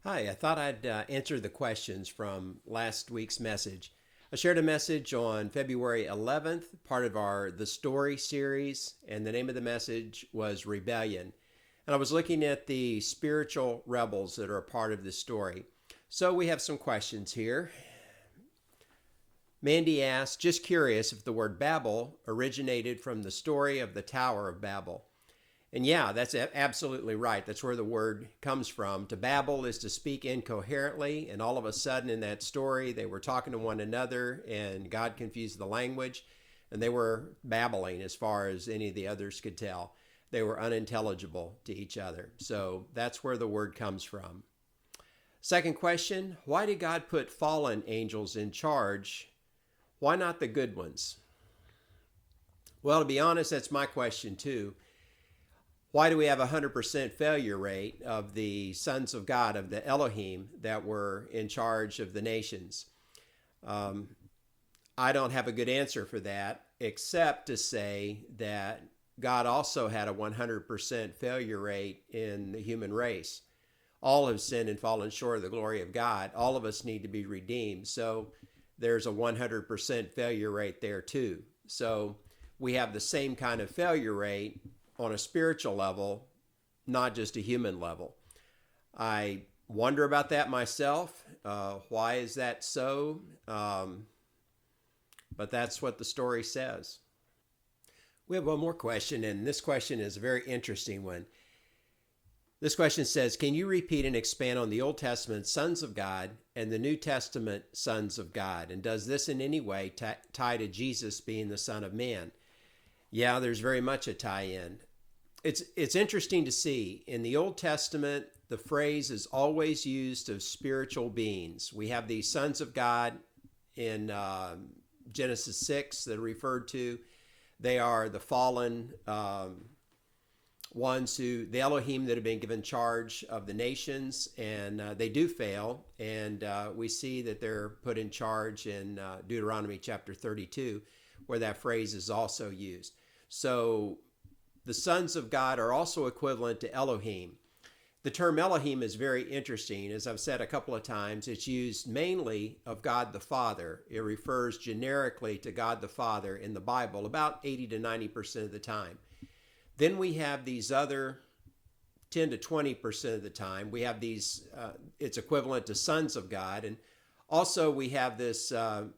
Hi, I thought I'd answer the questions from last week's message. I shared a message on February 11th, part of our The Story series, and the name of the message was Rebellion. And I was looking at the spiritual rebels that are a part of this story. So we have some questions here. Mandy asked, just curious if the word Babel originated from the story of the Tower of Babel. And yeah, that's absolutely right. That's where the word comes from. To babble is to speak incoherently, and all of a sudden in that story, they were talking to one another, and God confused the language, and they were babbling as far as any of the others could tell. They were unintelligible to each other. So that's where the word comes from. Second question, why did God put fallen angels in charge? Why not the good ones? Well, to be honest, that's my question too. Why do we have a 100% failure rate of the sons of God, of the Elohim that were in charge of the nations? I don't have a good answer for that, except to say that God also had a 100% failure rate in the human race. All have sinned and fallen short of the glory of God. All of us need to be redeemed. So there's a 100% failure rate there too. So we have the same kind of failure rate on a spiritual level, not just a human level. I wonder about that myself. Why is that so? But that's what the story says. We have one more question, and this question is a very interesting one. This question says, can you repeat and expand on the Old Testament sons of God and the New Testament sons of God? And does this in any way tie to Jesus being the Son of Man? Yeah, there's very much a tie-in. It's interesting to see in the Old Testament, the phrase is always used of spiritual beings. We have these sons of God in Genesis 6 that are referred to. They are the fallen ones who, the Elohim that have been given charge of the nations, and they do fail. And we see that they're put in charge in Deuteronomy chapter 32, where that phrase is also used. So the sons of God are also equivalent to Elohim. The term Elohim is very interesting. As I've said a couple of times, it's used mainly of God the Father. It refers generically to God the Father in the Bible about 80 to 90% of the time. Then we have these other 10 to 20% of the time. We have these, it's equivalent to sons of God. And also we have this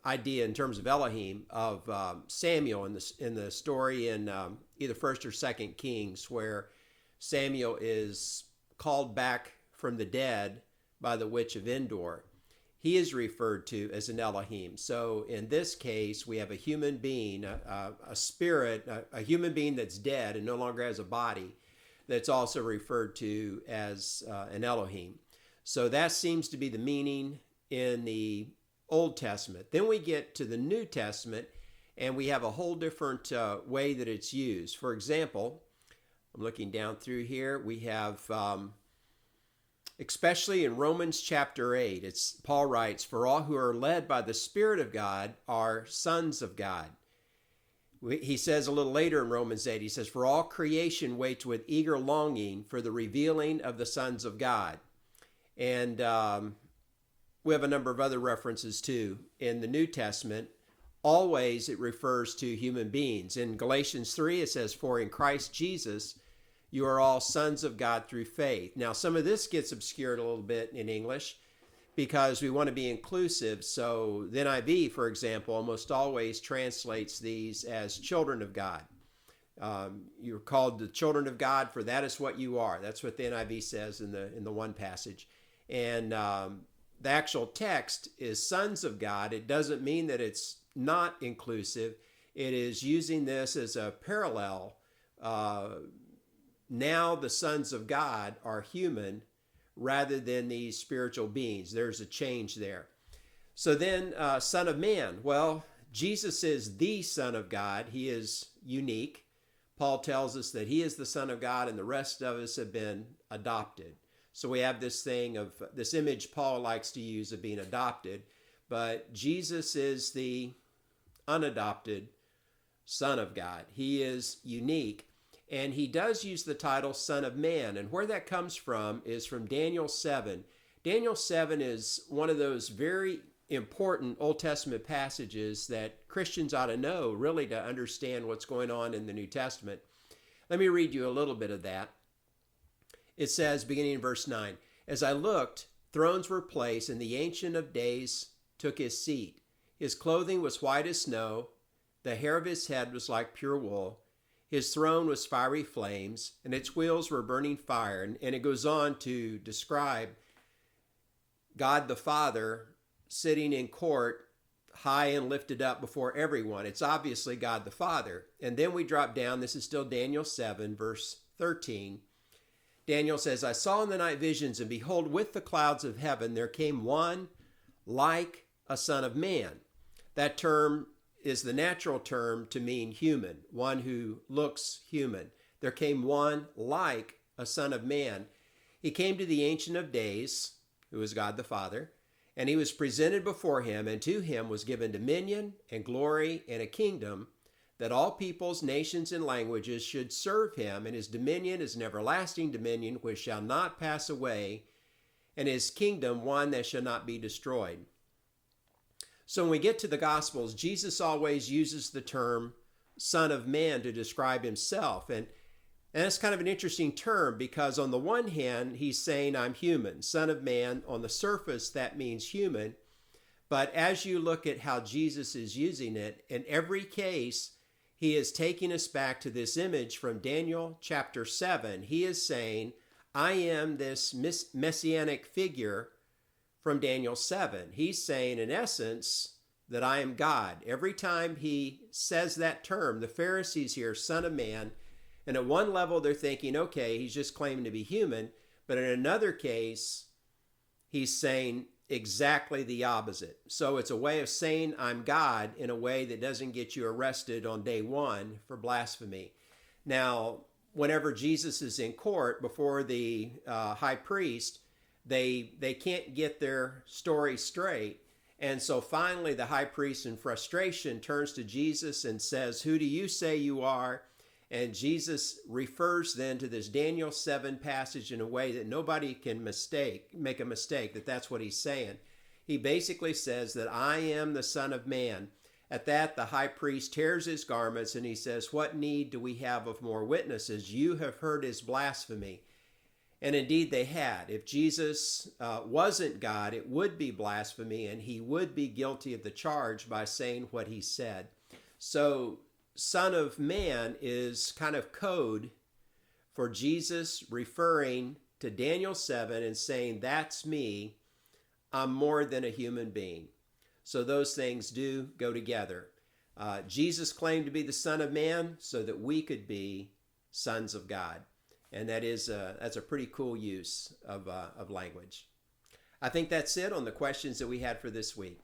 idea in terms of Elohim of Samuel in the story in either 1st or 2nd Kings, where Samuel is called back from the dead by the witch of Endor. He is referred to as an Elohim. So in this case, we have a human being, a spirit, a human being that's dead and no longer has a body, that's also referred to as an Elohim. So that seems to be the meaning in the Old Testament. Then we get to the New Testament, and we have a whole different way that it's used. For example, I'm looking down through here, we have especially in Romans chapter 8, Paul writes, for all who are led by the Spirit of God are sons of God. He says a little later in Romans 8, he says, for all creation waits with eager longing for the revealing of the sons of God. And we have a number of other references too. In the New Testament, always it refers to human beings. In Galatians 3, it says, for in Christ Jesus, you are all sons of God through faith. Now, some of this gets obscured a little bit in English because we want to be inclusive. So the NIV, for example, almost always translates these as children of God. You're called the children of God, for that is what you are. That's what the NIV says in the one passage. And the actual text is sons of God. It doesn't mean that it's not inclusive. It is using this as a parallel. Now the sons of God are human rather than these spiritual beings. There's a change there. So then, Son of Man. Well, Jesus is the Son of God. He is unique. Paul tells us that he is the Son of God and the rest of us have been adopted. So we have this thing of this image Paul likes to use of being adopted, but Jesus is the unadopted Son of God. He is unique. And he does use the title Son of Man. And where that comes from is from Daniel 7. Daniel 7 is one of those very important Old Testament passages that Christians ought to know, really, to understand what's going on in the New Testament. Let me read you a little bit of that. It says, beginning in verse 9, "As I looked, thrones were placed, and the Ancient of Days took his seat. His clothing was white as snow, the hair of his head was like pure wool. His throne was fiery flames, and its wheels were burning fire." And it goes on to describe God the Father sitting in court, high and lifted up before everyone. It's obviously God the Father. And then we drop down. This is still Daniel 7, verse 13. Daniel says, "I saw in the night visions, and behold, with the clouds of heaven there came one like a son of man." That term is the natural term to mean human, one who looks human. There came one like a son of man. He came to the Ancient of Days, who is God the Father, and he was presented before him, and to him was given dominion and glory and a kingdom, that all peoples, nations, and languages should serve him. And his dominion is an everlasting dominion which shall not pass away, and his kingdom one that shall not be destroyed. So when we get to the Gospels, Jesus always uses the term Son of Man to describe himself. And that's kind of an interesting term, because on the one hand, he's saying, I'm human. Son of Man, on the surface, that means human. But as you look at how Jesus is using it, in every case, he is taking us back to this image from Daniel chapter 7. He is saying, I am this messianic figure from Daniel 7. He's saying, in essence, that I am God. Every time he says that term, the Pharisees hear Son of Man, and at one level they're thinking, okay, he's just claiming to be human. But in another case, he's saying exactly the opposite. So it's a way of saying I'm God in a way that doesn't get you arrested on day one for blasphemy. Now, whenever Jesus is in court before the high priest, they can't get their story straight. And so finally the high priest, in frustration, turns to Jesus and says, "Who do you say you are?" And Jesus refers then to this Daniel 7 passage in a way that nobody can make a mistake, that that's what he's saying. He basically says that I am the Son of Man. At that, the high priest tears his garments and he says, "What need do we have of more witnesses? You have heard his blasphemy." And indeed they had. If Jesus wasn't God, it would be blasphemy, and he would be guilty of the charge by saying what he said. So Son of Man is kind of code for Jesus referring to Daniel 7 and saying, that's me. I'm more than a human being. So those things do go together. Jesus claimed to be the Son of Man so that we could be sons of God. And that's a pretty cool use of language. I think that's it on the questions that we had for this week.